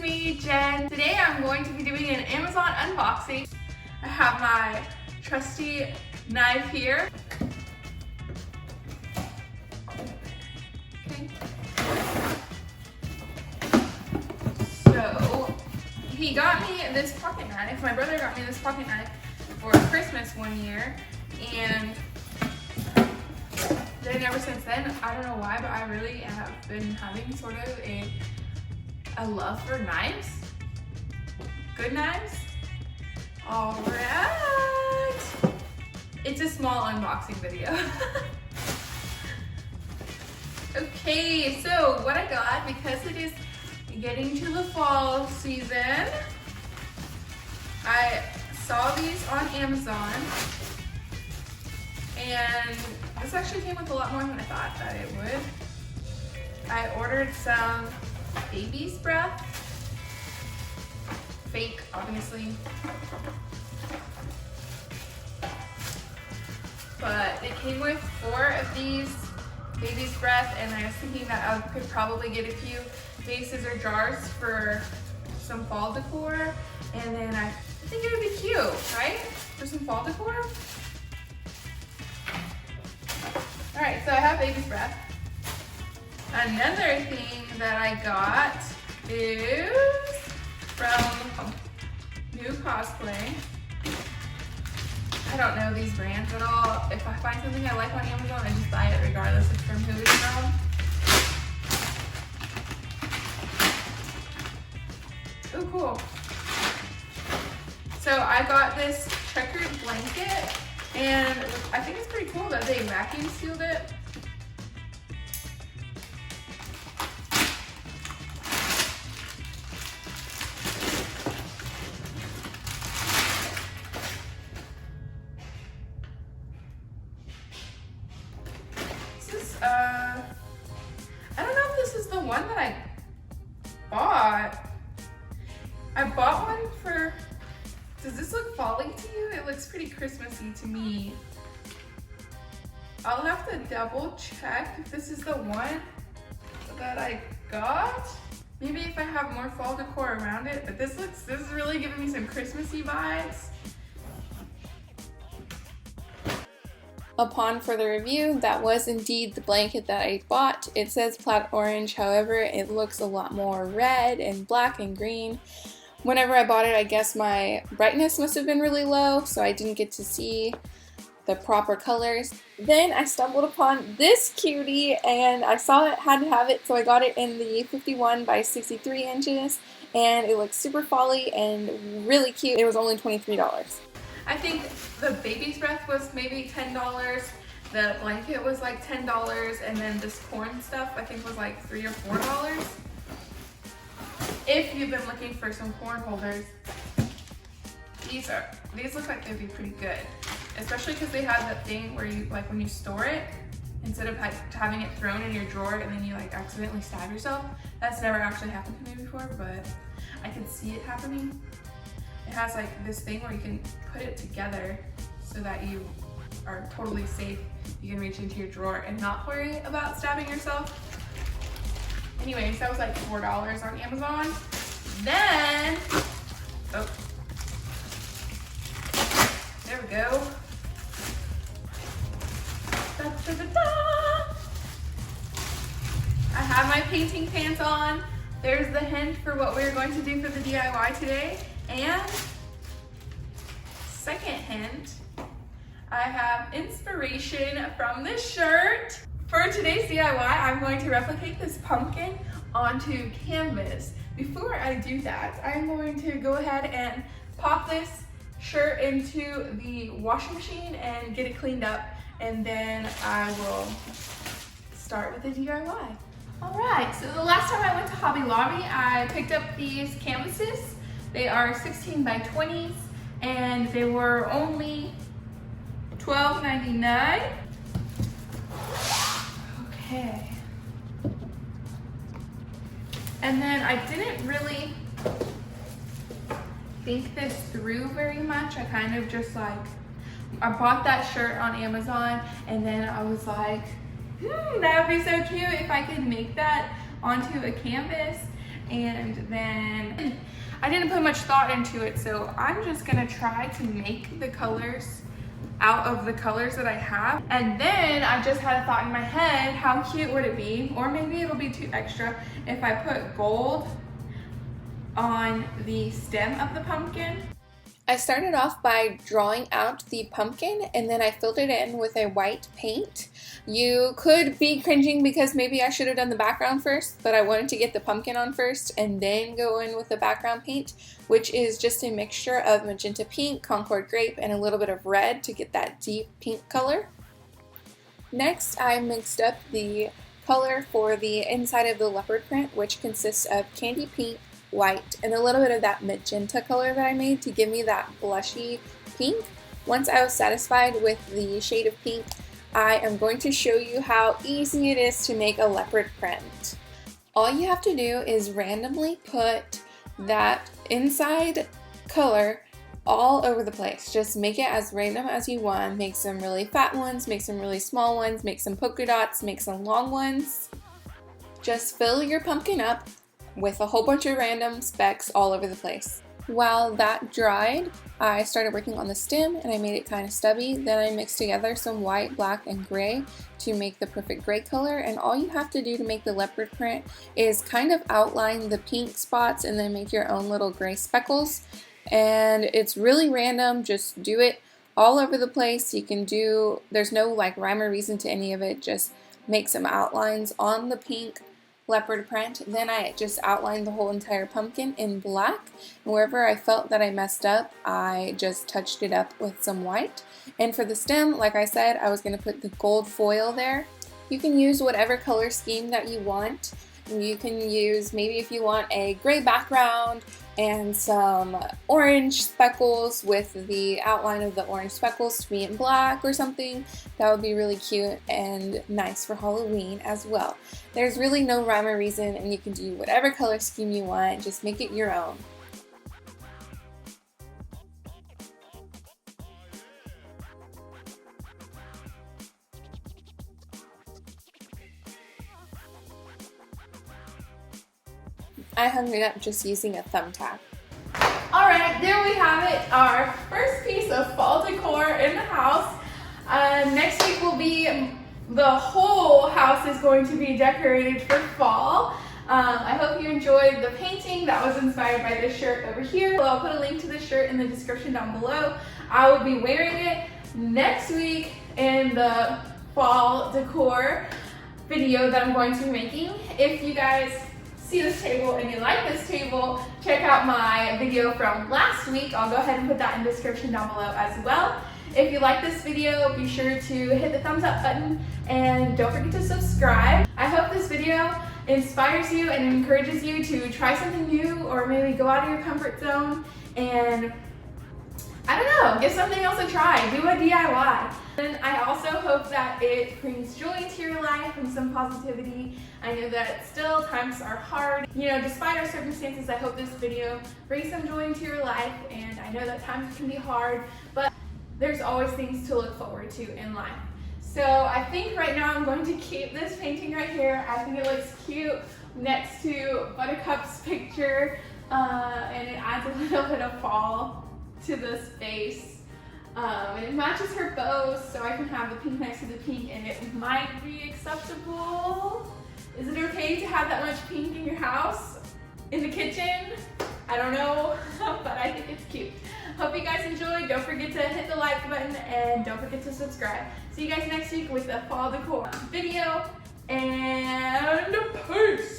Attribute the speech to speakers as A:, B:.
A: me, Jen. Today I'm going to be doing an Amazon unboxing. I have my trusty knife here. Okay. So, he got me this pocket knife. My brother got me this pocket knife for Christmas one year, and then ever since then, I don't know why, but I really have been having sort of a love for knives. Good knives. All right. It's a small unboxing video. Okay, so what I got, because it is getting to the fall season, I saw these on Amazon, and this actually came with a lot more than I thought that it would. I ordered some baby's breath. Fake, obviously. But it came with 4 of these baby's breath, and I was thinking that I could probably get a few vases or jars for some fall decor, and then I think it would be cute, right? For some fall decor. All right, so I have baby's breath. Another thing that I got is from New Cosplay. I don't know these brands at all. If I find something I like on Amazon, I just buy it regardless of from who it's from. Oh, cool. So I got this checkered blanket, and I think it's pretty cool that they vacuum sealed it. I don't know if this is the one that I bought. I bought one for, does this look folly to you? It looks pretty Christmassy to me. I'll have to double check if this is the one that I got. Maybe if I have more fall decor around it, but this is really giving me some Christmassy vibes. Upon further review, that was indeed the blanket that I bought. It says plaid orange, however, it looks a lot more red and black and green. Whenever I bought it, I guess my brightness must have been really low, so I didn't get to see the proper colors. Then I stumbled upon this cutie, and I saw it, had to have it, so I got it in the 51 by 63 inches, and it looks super folly and really cute. It was only $23. I think the baby's breath was maybe $10, the blanket was like $10, and then this corn stuff I think was like $3 or $4. If you've been looking for some corn holders, these look like they'd be pretty good, especially because they have that thing where you, like when you store it, instead of having it thrown in your drawer and then you like accidentally stab yourself. That's never actually happened to me before, but I can see it happening. It has like this thing where you can put it together so that you are totally safe. You can reach into your drawer and not worry about stabbing yourself. Anyways, that was like $4 on Amazon. Then, oh, there we go. Da, da, da, da. I have my painting pants on. There's the hint for what we're going to do for the DIY today. And second hint, I have inspiration from this shirt. For today's DIY, I'm going to replicate this pumpkin onto canvas. Before I do that, I'm going to go ahead and pop this shirt into the washing machine and get it cleaned up, and then I will start with the DIY. All right, so the last time I went to Hobby Lobby, I picked up these canvases. They are 16 by 20s, and they were only $12.99. Okay. And then I didn't really think this through very much. I kind of just like, I bought that shirt on Amazon, and then I was like, that would be so cute if I could make that onto a canvas. and then I didn't put much thought into it, so I'm just gonna try to make the colors out of the colors that I have. And then I just had a thought in my head, how cute would it be, or maybe it'll be too extra, if I put gold on the stem of the pumpkin. I started off by drawing out the pumpkin, and then I filled it in with a white paint. You could be cringing because maybe I should have done the background first, but I wanted to get the pumpkin on first and then go in with the background paint, which is just a mixture of magenta pink, Concord grape, and a little bit of red to get that deep pink color. Next, I mixed up the color for the inside of the leopard print, which consists of candy pink, white, and a little bit of that magenta color that I made to give me that blushy pink. Once I was satisfied with the shade of pink, I am going to show you how easy it is to make a leopard print. All you have to do is randomly put that inside color all over the place. Just make it as random as you want. Make some really fat ones, make some really small ones, make some polka dots, make some long ones. Just fill your pumpkin up with a whole bunch of random specks all over the place. While that dried, I started working on the stem and I made it kind of stubby. Then I mixed together some white, black, and gray to make the perfect gray color. And all you have to do to make the leopard print is kind of outline the pink spots and then make your own little gray speckles. And it's really random, just do it all over the place. You can do, there's no like rhyme or reason to any of it, just make some outlines on the pink leopard print. Then I just outlined the whole entire pumpkin in black, and wherever I felt that I messed up, I just touched it up with some white. And for the stem, like I said, I was going to put the gold foil there. You can use whatever color scheme that you want. You can use, maybe if you want a gray background and some orange speckles with the outline of the orange speckles to be in black or something. That would be really cute and nice for Halloween as well. There's really no rhyme or reason, and you can do whatever color scheme you want, just make it your own. I hung it up just using a thumbtack. Alright, there we have it, our first piece of fall decor in the house. Next week will be, the whole house is going to be decorated for fall. I hope you enjoyed the painting that was inspired by this shirt over here. I'll put a link to the shirt in the description down below. I will be wearing it next week in the fall decor video that I'm going to be making. If you guys see this table and you like this table, check out my video from last week. I'll go ahead and put that in the description down below as well. If you like this video, be sure to hit the thumbs up button and don't forget to subscribe. I hope this video inspires you and encourages you to try something new, or maybe go out of your comfort zone and, I don't know, give something else a try. Do a DIY. And I also hope that it brings joy into your life and some positivity. I know that still times are hard. You know, despite our circumstances, I hope this video brings some joy into your life. And I know that times can be hard, but there's always things to look forward to in life. So I think right now I'm going to keep this painting right here. I think it looks cute next to Buttercup's picture, and it adds a little bit of fall to the space. And it matches her bow, so I can have the pink next to the pink, and it might be acceptable. Is it okay to have that much pink in your house? In the kitchen? I don't know, but I think it's cute. Hope you guys enjoyed. Don't forget to hit the like button and don't forget to subscribe. See you guys next week with a fall decor video, and peace!